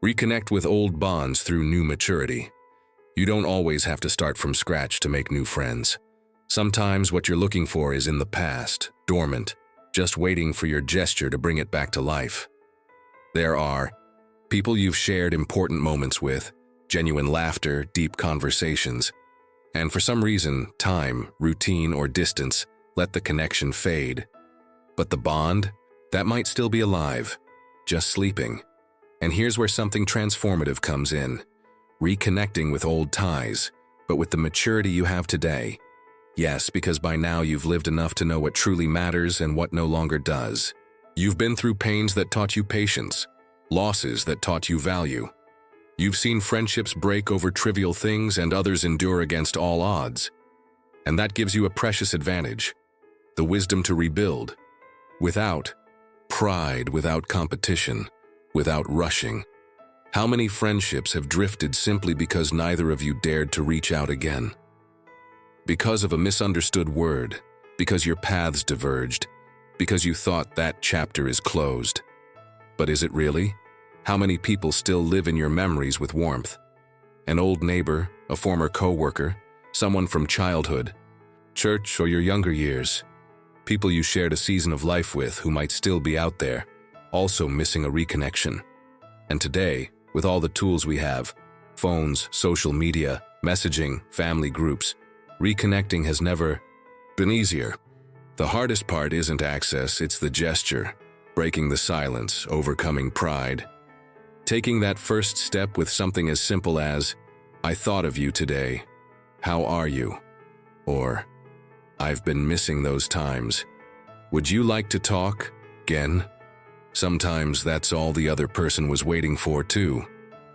Reconnect with old bonds through new maturity. You don't always have to start from scratch to make new friends. Sometimes what you're looking for is in the past, dormant, just waiting for your gesture to bring it back to life. There are people you've shared important moments with, genuine laughter, deep conversations, and for some reason, time, routine, or distance let the connection fade. But the bond, that might still be alive, just sleeping. And here's where something transformative comes in. Reconnecting with old ties, but with the maturity you have today. Yes, because by now you've lived enough to know what truly matters and what no longer does. You've been through pains that taught you patience, losses that taught you value. You've seen friendships break over trivial things and others endure against all odds. And that gives you a precious advantage, the wisdom to rebuild, without pride, without competition, without rushing. How many friendships have drifted simply because neither of you dared to reach out again? Because of a misunderstood word, because your paths diverged, because you thought that chapter is closed. But is it really? How many people still live in your memories with warmth? An old neighbor, a former coworker, someone from childhood, church, or your younger years. People you shared a season of life with who might still be out there, also missing a reconnection. And today, with all the tools we have, phones, social media, messaging, family groups, reconnecting has never been easier. The hardest part isn't access, it's the gesture, breaking the silence, overcoming pride. Taking that first step with something as simple as, "I thought of you today. How are you?" Or, "I've been missing those times. Would you like to talk again?" Sometimes that's all the other person was waiting for too.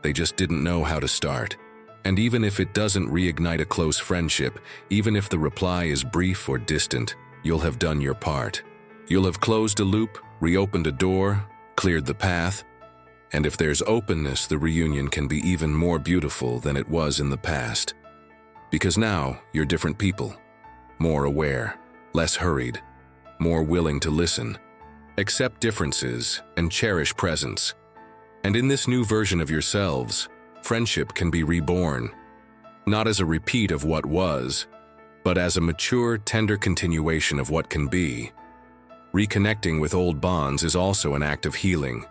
They just didn't know how to start. And even if it doesn't reignite a close friendship, even if the reply is brief or distant, you'll have done your part. You'll have closed a loop, reopened a door, cleared the path, and if there's openness, the reunion can be even more beautiful than it was in the past. Because now, you're different people. More aware, less hurried, more willing to listen, accept differences, and cherish presence. And in this new version of yourselves, friendship can be reborn, not as a repeat of what was, but as a mature, tender continuation of what can be. Reconnecting with old bonds is also an act of healing.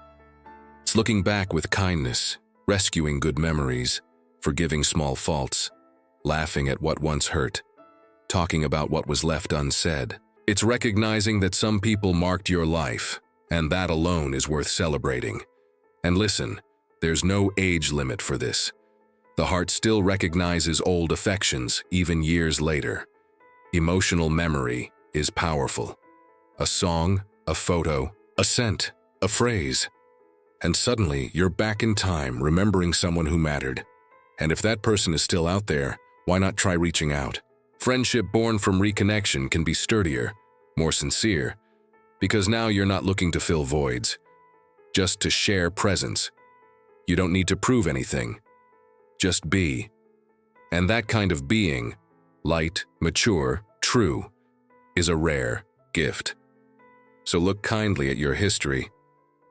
It's looking back with kindness, rescuing good memories, forgiving small faults, laughing at what once hurt, talking about what was left unsaid. It's recognizing that some people marked your life, and that alone is worth celebrating. And listen, there's no age limit for this. The heart still recognizes old affections, even years later. Emotional memory is powerful. A song, a photo, a scent, a phrase. And suddenly, you're back in time, remembering someone who mattered. And if that person is still out there, why not try reaching out? Friendship born from reconnection can be sturdier, more sincere, because now you're not looking to fill voids, just to share presence. You don't need to prove anything. Just be. And that kind of being, light, mature, true, is a rare gift. So look kindly at your history.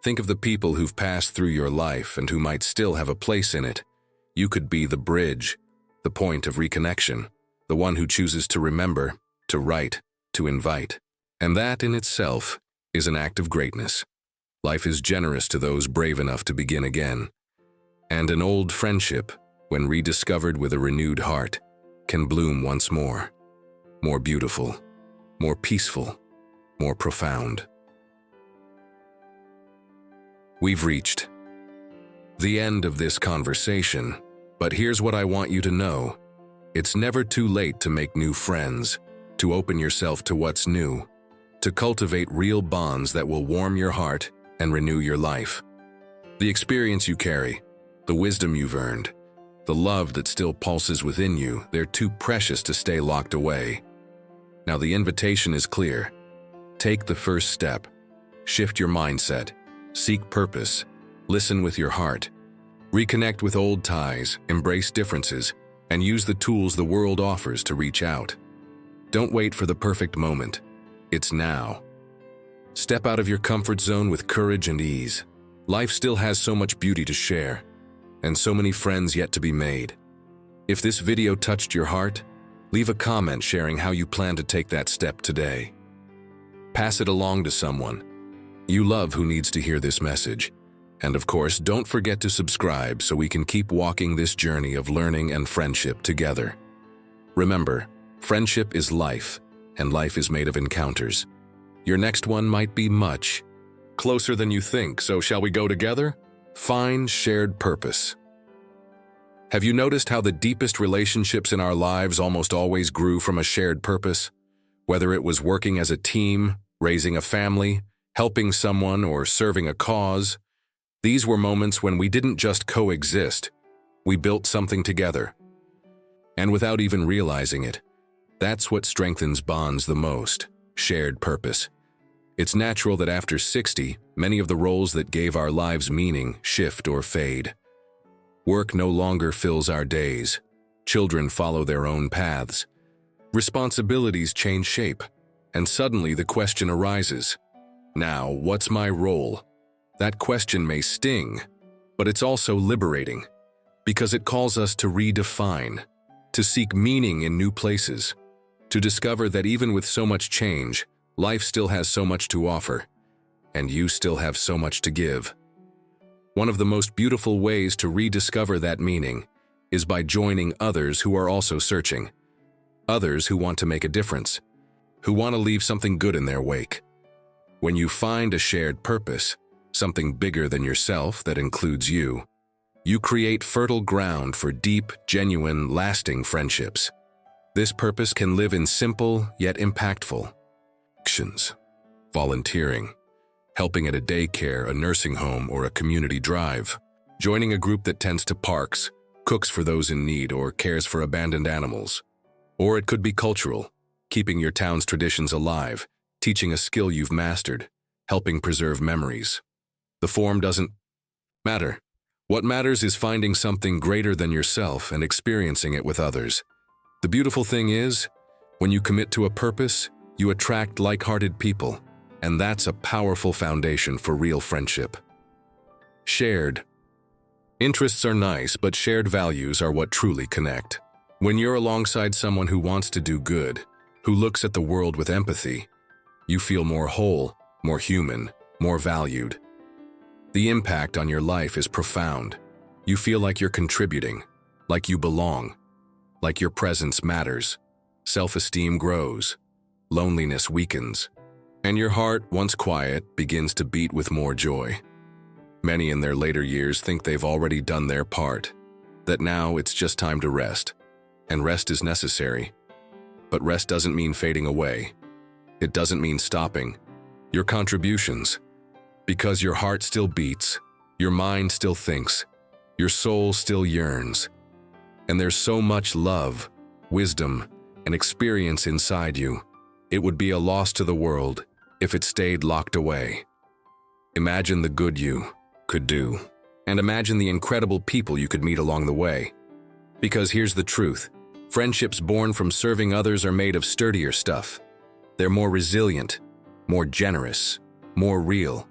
Think of the people who've passed through your life and who might still have a place in it. You could be the bridge, the point of reconnection, the one who chooses to remember, to write, to invite. And that in itself is an act of greatness. Life is generous to those brave enough to begin again. And an old friendship, when rediscovered with a renewed heart, can bloom once more. More beautiful, more peaceful, more profound. We've reached the end of this conversation, but here's what I want you to know. It's never too late to make new friends, to open yourself to what's new, to cultivate real bonds that will warm your heart and renew your life. The experience you carry, the wisdom you've earned, the love that still pulses within you, they're too precious to stay locked away. Now the invitation is clear. Take the first step. Shift your mindset. Seek purpose. Listen with your heart. Reconnect with old ties, embrace differences, and use the tools the world offers to reach out. Don't wait for the perfect moment. It's now. Step out of your comfort zone with courage and ease. Life still has so much beauty to share, and so many friends yet to be made. If this video touched your heart, leave a comment sharing how you plan to take that step today. Pass it along to someone you love who needs to hear this message. And of course, don't forget to subscribe so we can keep walking this journey of learning and friendship together. Remember, friendship is life, and life is made of encounters. Your next one might be much closer than you think, so shall we go together? Find shared purpose. Have you noticed how the deepest relationships in our lives almost always grew from a shared purpose? Whether it was working as a team, raising a family, helping someone, or serving a cause, these were moments when we didn't just coexist, we built something together. And without even realizing it, that's what strengthens bonds the most: shared purpose. It's natural that after 60, many of the roles that gave our lives meaning shift or fade. Work no longer fills our days. Children follow their own paths. Responsibilities change shape, and suddenly the question arises, now, what's my role? That question may sting, but it's also liberating, because it calls us to redefine, to seek meaning in new places, to discover that even with so much change, life still has so much to offer, and you still have so much to give. One of the most beautiful ways to rediscover that meaning is by joining others who are also searching, others who want to make a difference, who want to leave something good in their wake. When you find a shared purpose, something bigger than yourself that includes you, you create fertile ground for deep, genuine, lasting friendships. This purpose can live in simple yet impactful actions: volunteering, helping at a daycare, a nursing home, or a community drive, joining a group that tends to parks, cooks for those in need, or cares for abandoned animals. Or it could be cultural, keeping your town's traditions alive, teaching a skill you've mastered, helping preserve memories. The form doesn't matter. What matters is finding something greater than yourself and experiencing it with others. The beautiful thing is, when you commit to a purpose, you attract like-hearted people, and that's a powerful foundation for real friendship. Shared interests are nice, but shared values are what truly connect. When you're alongside someone who wants to do good, who looks at the world with empathy, you feel more whole, more human, more valued. The impact on your life is profound. You feel like you're contributing, like you belong, like your presence matters. Self-esteem grows, loneliness weakens, and your heart, once quiet, begins to beat with more joy. Many in their later years think they've already done their part, that now it's just time to rest. And rest is necessary. But rest doesn't mean fading away. It doesn't mean stopping your contributions, because your heart still beats, your mind still thinks, your soul still yearns, and there's so much love, wisdom, and experience inside you. It would be a loss to the world if it stayed locked away. Imagine the good you could do, and imagine the incredible people you could meet along the way. Because here's the truth: friendships born from serving others are made of sturdier stuff. They're more resilient, more generous, more real.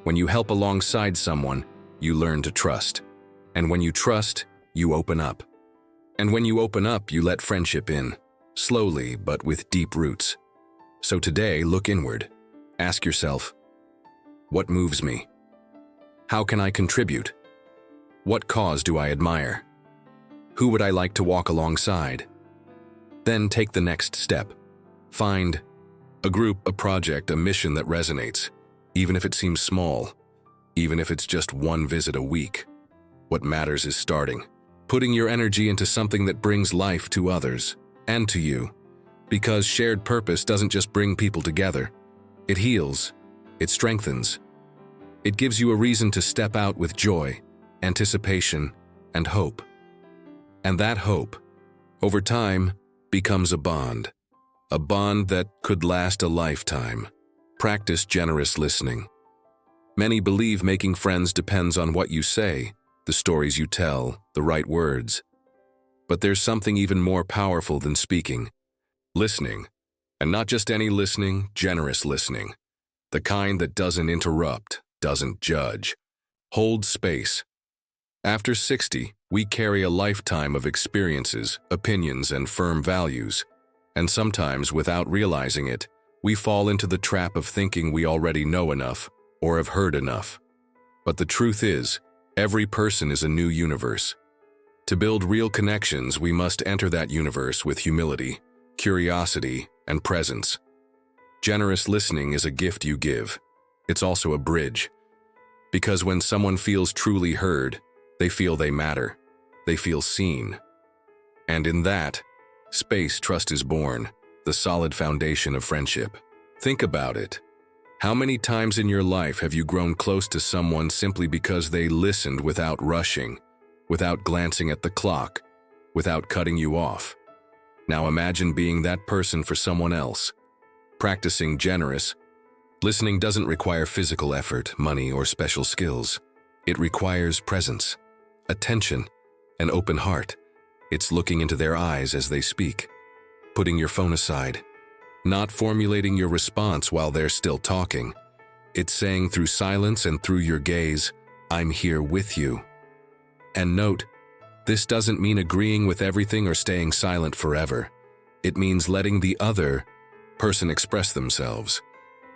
When you help alongside someone, you learn to trust. And when you trust, you open up. And when you open up, you let friendship in, slowly but with deep roots. So today, look inward. Ask yourself, what moves me? How can I contribute? What cause do I admire? Who would I like to walk alongside? Then take the next step. Find a group, a project, a mission that resonates, even if it seems small, even if it's just one visit a week. What matters is starting, putting your energy into something that brings life to others and to you. Because shared purpose doesn't just bring people together. It heals, it strengthens. It gives you a reason to step out with joy, anticipation, and hope. And that hope, over time, becomes a bond that could last a lifetime. Practice generous listening. Many believe making friends depends on what you say, the stories you tell, the right words. But there's something even more powerful than speaking: listening. And not just any listening, generous listening. The kind that doesn't interrupt, doesn't judge, holds space, After 60, we carry a lifetime of experiences, opinions, and firm values. And sometimes, without realizing it, we fall into the trap of thinking we already know enough or have heard enough. But the truth is, every person is a new universe. To build real connections, we must enter that universe with humility, curiosity, and presence. Generous listening is a gift you give. It's also a bridge. Because when someone feels truly heard, they feel they matter. They feel seen. And in that space, trust is born, the solid foundation of friendship. Think about it. How many times in your life have you grown close to someone simply because they listened without rushing, without glancing at the clock, without cutting you off? Now imagine being that person for someone else. Practicing generous listening doesn't require physical effort, money, or special skills. It requires presence, attention, an open heart. It's looking into their eyes as they speak, putting your phone aside, not formulating your response while they're still talking. It's saying through silence and through your gaze, "I'm here with you." And note, this doesn't mean agreeing with everything or staying silent forever. It means letting the other person express themselves.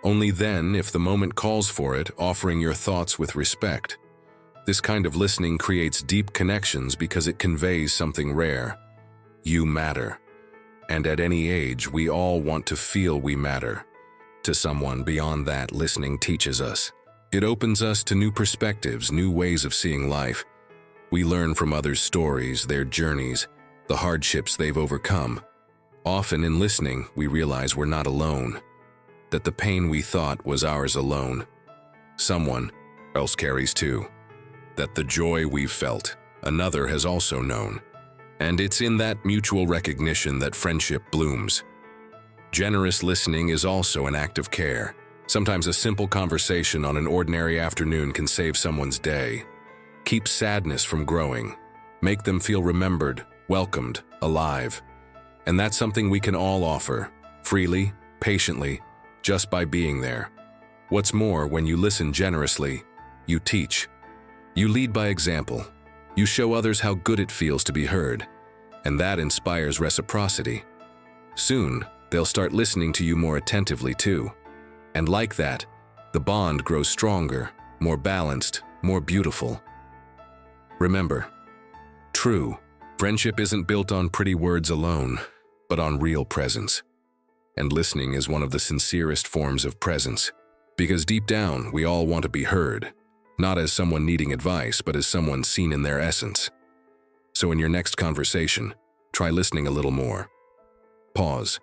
Only then, if the moment calls for it, offering your thoughts with respect. This kind of listening creates deep connections because it conveys something rare. You matter. And at any age, we all want to feel we matter. To someone beyond that, listening teaches us. It opens us to new perspectives, new ways of seeing life. We learn from others' stories, their journeys, the hardships they've overcome. Often in listening, we realize we're not alone, that the pain we thought was ours alone, someone else carries too, that the joy we've felt, another has also known. And it's in that mutual recognition that friendship blooms. Generous listening is also an act of care. Sometimes a simple conversation on an ordinary afternoon can save someone's day. Keep sadness from growing. Make them feel remembered, welcomed, alive. And that's something we can all offer, freely, patiently, just by being there. What's more, when you listen generously, you teach. You lead by example. You show others how good it feels to be heard. And that inspires reciprocity. Soon, they'll start listening to you more attentively too. And like that, the bond grows stronger, more balanced, more beautiful. Remember, true friendship isn't built on pretty words alone, but on real presence. And listening is one of the sincerest forms of presence. Because deep down, we all want to be heard, not as someone needing advice, but as someone seen in their essence. So in your next conversation, try listening a little more. Pause.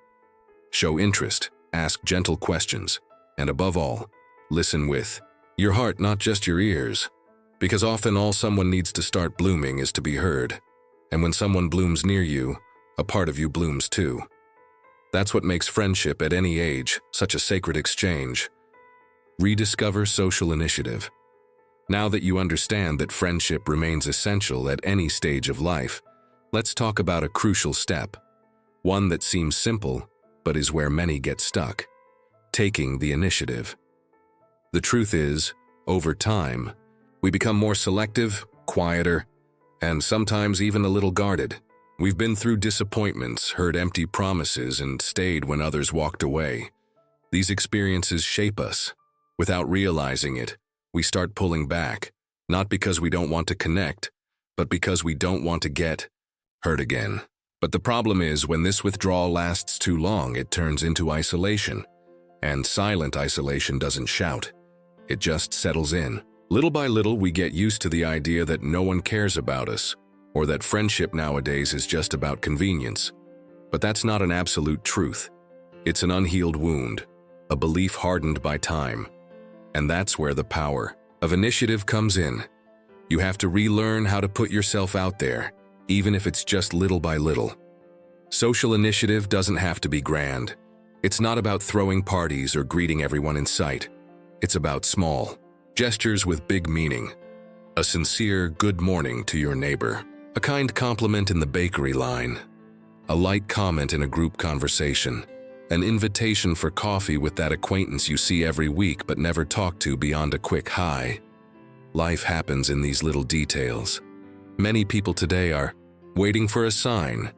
Show interest, ask gentle questions, and above all, listen with your heart, not just your ears. Because often all someone needs to start blooming is to be heard. And when someone blooms near you, a part of you blooms too. That's what makes friendship at any age such a sacred exchange. Rediscover social initiative. Now that you understand that friendship remains essential at any stage of life, let's talk about a crucial step. One that seems simple, but is where many get stuck. Taking the initiative. The truth is, over time, we become more selective, quieter, and sometimes even a little guarded. We've been through disappointments, heard empty promises, and stayed when others walked away. These experiences shape us. Without realizing it, we start pulling back, not because we don't want to connect, but because we don't want to get hurt again. But the problem is, when this withdrawal lasts too long, it turns into isolation. And silent isolation doesn't shout. It just settles in. Little by little, we get used to the idea that no one cares about us, or that friendship nowadays is just about convenience. But that's not an absolute truth. It's an unhealed wound, a belief hardened by time. And that's where the power of initiative comes in. You have to relearn how to put yourself out there, even if it's just little by little. Social initiative doesn't have to be grand. It's not about throwing parties or greeting everyone in sight. It's about small gestures with big meaning. A sincere good morning to your neighbor. A kind compliment in the bakery line. A light comment in a group conversation. An invitation for coffee with that acquaintance you see every week but never talk to beyond a quick hi. Life happens in these little details. Many people today are waiting for a sign,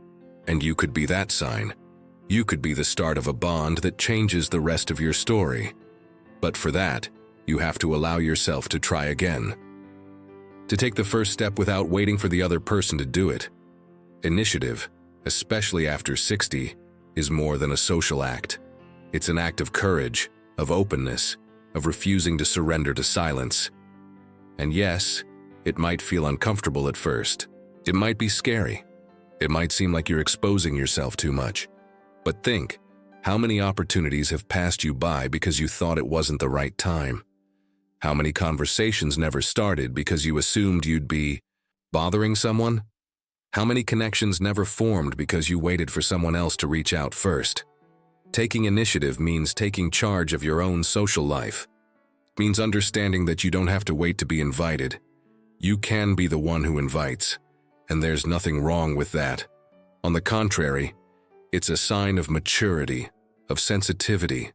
and you could be that sign. You could be the start of a bond that changes the rest of your story. But for that, you have to allow yourself to try again. To take the first step without waiting for the other person to do it. Initiative, especially after 60, is more than a social act. It's an act of courage, of openness, of refusing to surrender to silence. And yes, it might feel uncomfortable at first. It might be scary. It might seem like you're exposing yourself too much. But think, how many opportunities have passed you by because you thought it wasn't the right time? How many conversations never started because you assumed you'd be bothering someone? How many connections never formed because you waited for someone else to reach out first? Taking initiative means taking charge of your own social life. It means understanding that you don't have to wait to be invited. You can be the one who invites, and there's nothing wrong with that. On the contrary, it's a sign of maturity, of sensitivity,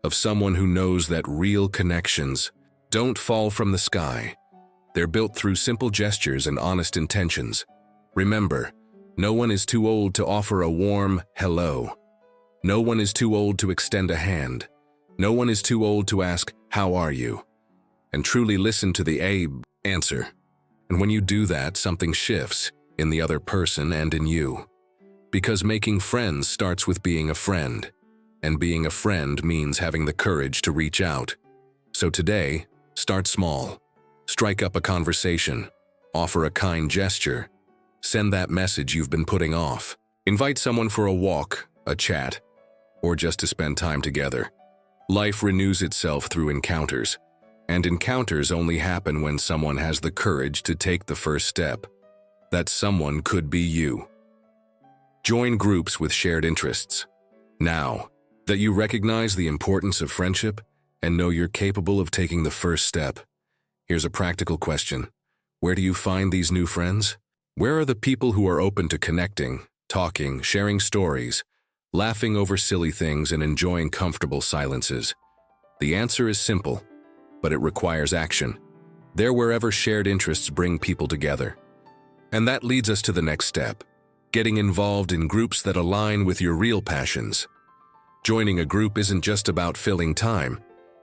of someone who knows that real connections don't fall from the sky. They're built through simple gestures and honest intentions. Remember, no one is too old to offer a warm hello. No one is too old to extend a hand. No one is too old to ask, "How are you?" And truly listen to the answer. And when you do that, something shifts in the other person and in you. Because making friends starts with being a friend. And being a friend means having the courage to reach out. So today, start small. Strike up a conversation. Offer a kind gesture. Send that message you've been putting off. Invite someone for a walk, a chat, or just to spend time together. Life renews itself through encounters, and encounters only happen when someone has the courage to take the first step. That someone could be you. Join groups with shared interests. Now that you recognize the importance of friendship and know you're capable of taking the first step, here's a practical question. Where do you find these new friends? Where are the people who are open to connecting, talking, sharing stories, laughing over silly things, and enjoying comfortable silences? The answer is simple, but it requires action. They're wherever shared interests bring people together. And that leads us to the next step, getting involved in groups that align with your real passions. Joining a group isn't just about filling time.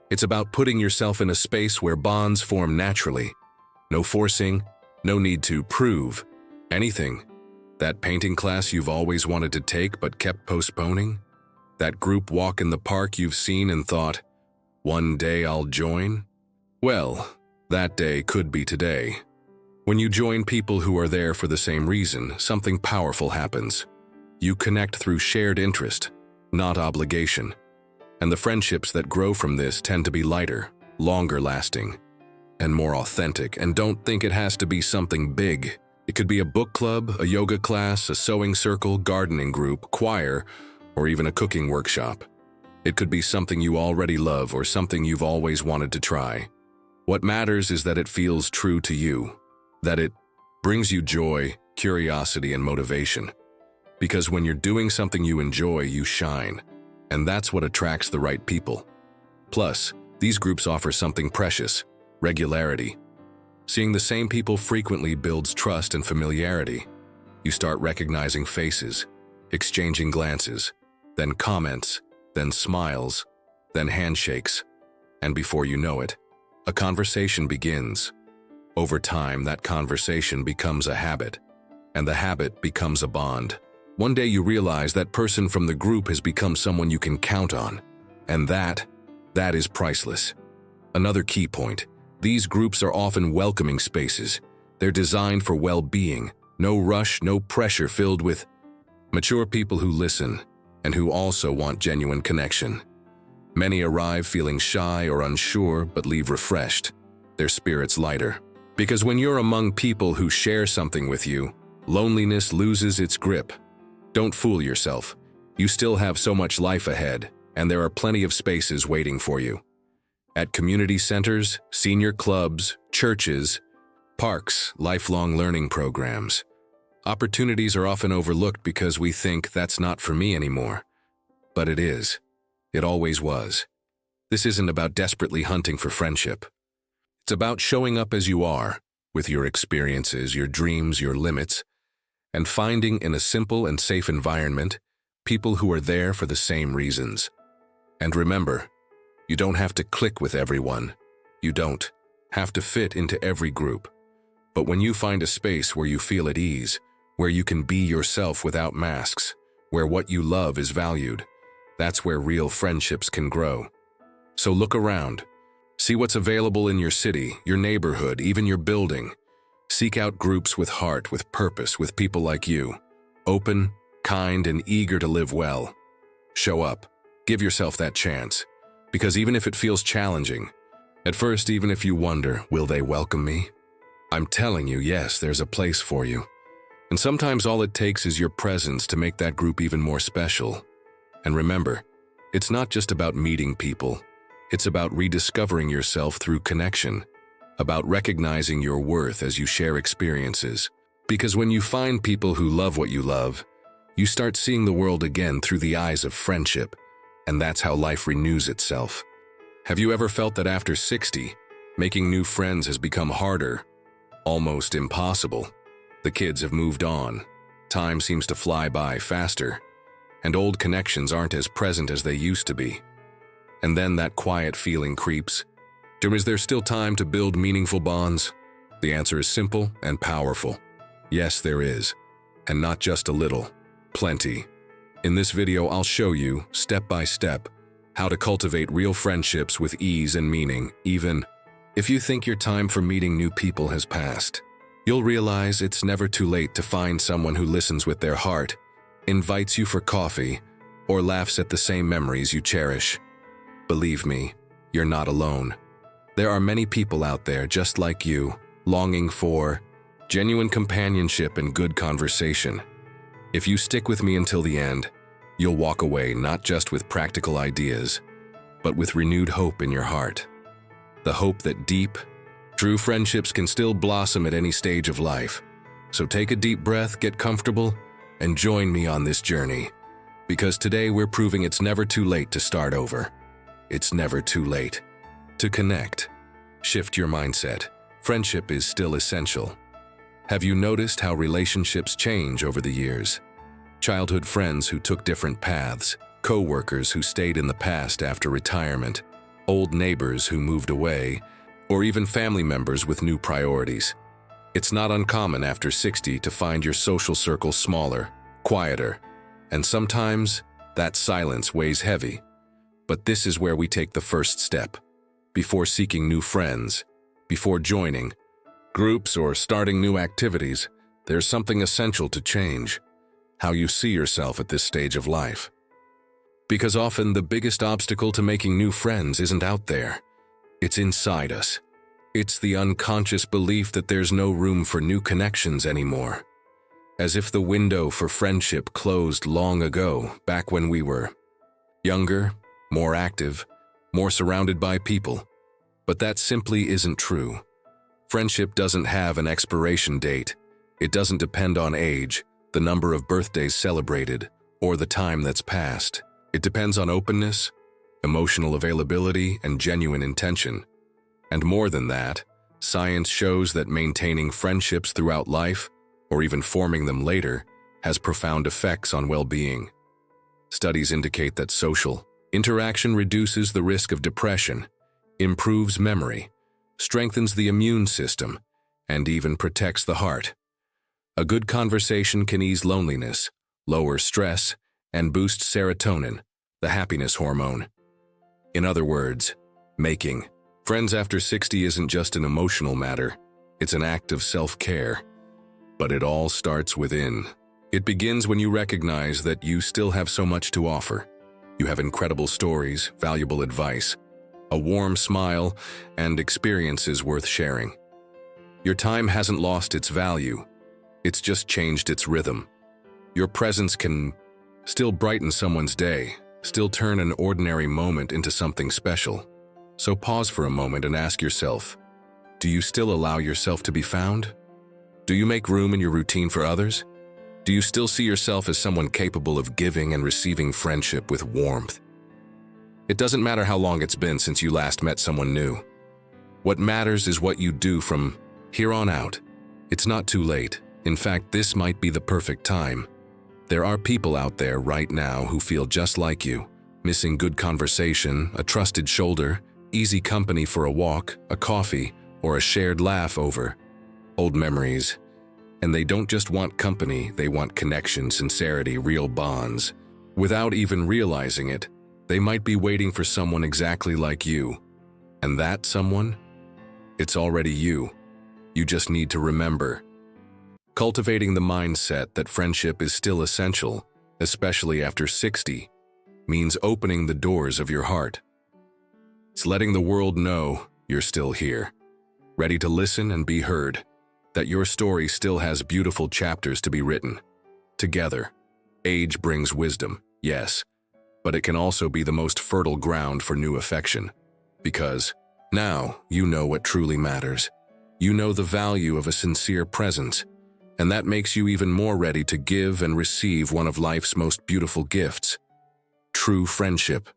It's about putting yourself in a space where bonds form naturally. No forcing, no need to prove anything. That painting class you've always wanted to take but kept postponing? That group walk in the park you've seen and thought, "One day I'll join"? Well, that day could be today. When you join people who are there for the same reason, something powerful happens. You connect through shared interest, not obligation. And the friendships that grow from this tend to be lighter, longer lasting, and more authentic. And don't think it has to be something big. It could be a book club, a yoga class, a sewing circle, gardening group, choir, or even a cooking workshop. It could be something you already love or something you've always wanted to try. What matters is that it feels true to you, that it brings you joy, curiosity, and motivation. Because when you're doing something you enjoy, you shine. And that's what attracts the right people. Plus, these groups offer something precious: regularity. Seeing the same people frequently builds trust and familiarity. You start recognizing faces, exchanging glances, then comments, then smiles, then handshakes. And before you know it, a conversation begins. Over time, that conversation becomes a habit, and the habit becomes a bond. One day you realize that person from the group has become someone you can count on, and that is priceless. Another key point: these groups are often welcoming spaces. They're designed for well-being, no rush, no pressure, filled with mature people who listen and who also want genuine connection. Many arrive feeling shy or unsure but leave refreshed, their spirits lighter. Because when you're among people who share something with you, loneliness loses its grip. Don't fool yourself. You still have so much life ahead, and there are plenty of spaces waiting for you. At community centers, senior clubs, churches, parks, lifelong learning programs. Opportunities are often overlooked because we think that's not for me anymore. But it is. It always was. This isn't about desperately hunting for friendship. It's about showing up as you are, with your experiences, your dreams, your limits, and finding in a simple and safe environment people who are there for the same reasons. And remember, you don't have to click with everyone. You don't have to fit into every group. But when you find a space where you feel at ease, where you can be yourself without masks, where what you love is valued, that's where real friendships can grow. So look around. See what's available in your city, your neighborhood, even your building. Seek out groups with heart, with purpose, with people like you. Open, kind, and eager to live well. Show up. Give yourself that chance. Because even if it feels challenging, at first, even if you wonder, will they welcome me? I'm telling you, yes, there's a place for you. And sometimes all it takes is your presence to make that group even more special. And remember, it's not just about meeting people. It's about rediscovering yourself through connection, about recognizing your worth as you share experiences. Because when you find people who love what you love, you start seeing the world again through the eyes of friendship, and that's how life renews itself. Have you ever felt that after 60, making new friends has become harder, almost impossible? The kids have moved on, time seems to fly by faster, and old connections aren't as present as they used to be. And then that quiet feeling creeps. Is there still time to build meaningful bonds? The answer is simple and powerful. Yes, there is. And not just a little. Plenty. In this video, I'll show you, step by step, how to cultivate real friendships with ease and meaning, even if you think your time for meeting new people has passed. You'll realize it's never too late to find someone who listens with their heart, invites you for coffee, or laughs at the same memories you cherish. Believe me, you're not alone. There are many people out there just like you, longing for genuine companionship and good conversation. If you stick with me until the end, you'll walk away not just with practical ideas, but with renewed hope in your heart. The hope that deep, true friendships can still blossom at any stage of life. So take a deep breath, get comfortable, and join me on this journey. Because today we're proving it's never too late to start over. It's never too late to connect. Shift your mindset. Friendship is still essential. Have you noticed how relationships change over the years? Childhood friends who took different paths, co-workers who stayed in the past after retirement, old neighbors who moved away, or even family members with new priorities. It's not uncommon after 60 to find your social circle smaller, quieter, and sometimes that silence weighs heavy. But this is where we take the first step. Before seeking new friends, before joining groups or starting new activities, there's something essential to change: how you see yourself at this stage of life. Because often the biggest obstacle to making new friends isn't out there. It's inside us. It's the unconscious belief that there's no room for new connections anymore. As if the window for friendship closed long ago, back when we were younger, more active, more surrounded by people. But that simply isn't true. Friendship doesn't have an expiration date. It doesn't depend on age, the number of birthdays celebrated, or the time that's passed. It depends on openness, emotional availability, and genuine intention. And more than that, science shows that maintaining friendships throughout life, or even forming them later, has profound effects on well-being. Studies indicate that social interaction reduces the risk of depression, improves memory, strengthens the immune system, and even protects the heart. A good conversation can ease loneliness, lower stress, and boost serotonin, the happiness hormone. In other words, making friends after 60 isn't just an emotional matter, it's an act of self-care. But it all starts within. It begins when you recognize that you still have so much to offer. You have incredible stories, valuable advice, a warm smile, and experiences worth sharing. Your time hasn't lost its value. It's just changed its rhythm. Your presence can still brighten someone's day, still turn an ordinary moment into something special. So pause for a moment and ask yourself, do you still allow yourself to be found? Do you make room in your routine for others? Do you still see yourself as someone capable of giving and receiving friendship with warmth? It doesn't matter how long it's been since you last met someone new. What matters is what you do from Here on out, it's not too late. In fact, this might be the perfect time. There are people out there right now who feel just like you, missing good conversation, a trusted shoulder, easy company for a walk, a coffee, or a shared laugh over old memories. And they don't just want company, they want connection, sincerity, real bonds. Without even realizing it, they might be waiting for someone exactly like you. And that someone? It's already you. You just need to remember. Cultivating the mindset that friendship is still essential, especially after 60, means opening the doors of your heart. It's letting the world know you're still here, ready to listen and be heard, that your story still has beautiful chapters to be written. Together, age brings wisdom, yes, but it can also be the most fertile ground for new affection. Because now you know what truly matters. You know the value of a sincere presence, and that makes you even more ready to give and receive one of life's most beautiful gifts: true friendship.